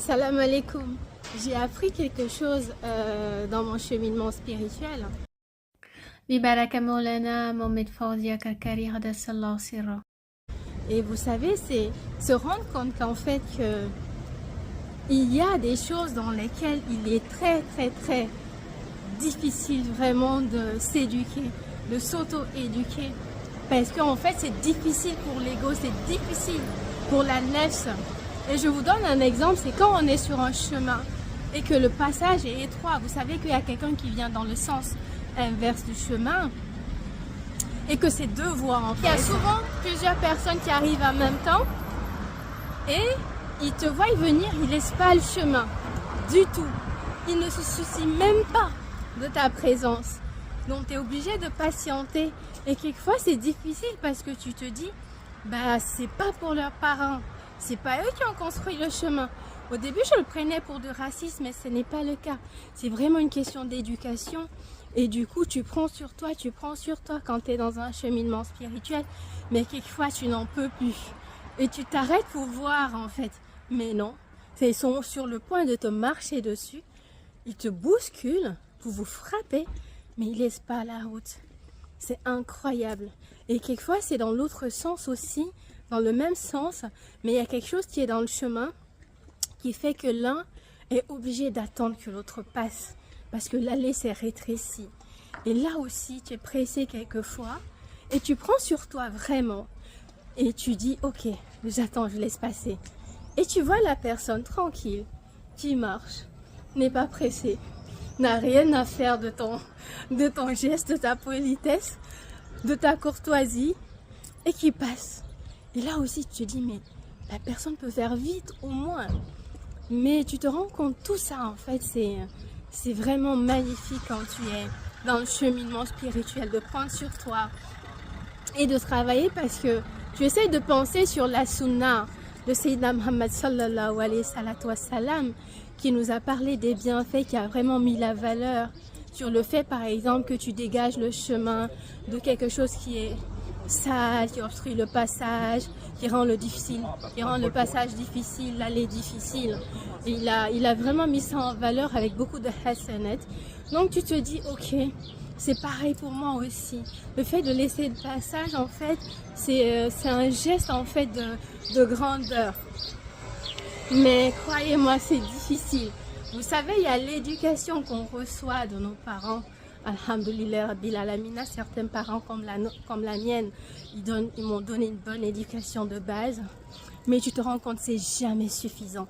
Salam alaikum. J'ai appris quelque chose dans mon cheminement spirituel. ببركة مولانا محمد فوزي كركري هدس الله سره. Et vous savez, c'est se rendre compte qu'en fait, il y a des choses dans lesquelles il est très difficile vraiment de s'éduquer, de s'auto-éduquer. Parce qu'en fait, c'est difficile pour l'ego, c'est difficile pour la nefs. Et je vous donne un exemple, c'est quand on est sur un chemin et que le passage est étroit. Vous savez qu'il y a quelqu'un qui vient dans le sens inverse du chemin et que c'est deux voies en fait. Il y a souvent plusieurs personnes qui arrivent en même temps et ils te voient venir, ils ne laissent pas le chemin du tout. Ils ne se soucient même pas de ta présence. Donc tu es obligé de patienter et quelquefois c'est difficile parce que tu te dis bah c'est pas pour leurs parents, c'est pas eux qui ont construit le chemin. Au début je le prenais pour du racisme mais ce n'est pas le cas. C'est vraiment une question d'éducation et du coup tu prends sur toi quand tu es dans un cheminement spirituel, mais quelquefois tu n'en peux plus et tu t'arrêtes pour voir en fait. Mais non, ils sont sur le point de te marcher dessus, ils te bousculent pour vous frapper, mais ils ne laissent pas la route. C'est incroyable. Et quelquefois, c'est dans l'autre sens aussi, dans le même sens, mais il y a quelque chose qui est dans le chemin qui fait que l'un est obligé d'attendre que l'autre passe, parce que l'allée s'est rétrécie. Et là aussi, tu es pressé quelquefois, et tu prends sur toi vraiment, et tu dis, ok, j'attends, je laisse passer. Et tu vois la personne tranquille, qui marche, n'est pas pressée, n'a rien à faire de ton geste, de ta politesse, de ta courtoisie, et qui passe. Et là aussi tu te dis mais la personne peut faire vite au moins. Mais tu te rends compte, tout ça en fait c'est vraiment magnifique quand tu es dans le cheminement spirituel, de prendre sur toi et de travailler parce que tu essayes de penser sur la sunna de Sayyidina Muhammad sallallahu alayhi wa sallam, qui nous a parlé des bienfaits, qui a vraiment mis la valeur sur le fait par exemple que tu dégages le chemin de quelque chose qui est sale, qui obstrue le passage, qui rend le passage difficile, l'allée difficile. Et il a vraiment mis ça en valeur avec beaucoup de hasanat. Donc tu te dis ok, c'est pareil pour moi aussi. Le fait de laisser le passage en fait, c'est un geste en fait de grandeur. Mais croyez-moi, c'est difficile. Vous savez, il y a l'éducation qu'on reçoit de nos parents. Alhamdulillah Rabbil Alamina, certains parents comme la mienne, ils m'ont donné une bonne éducation de base. Mais tu te rends compte, c'est jamais suffisant.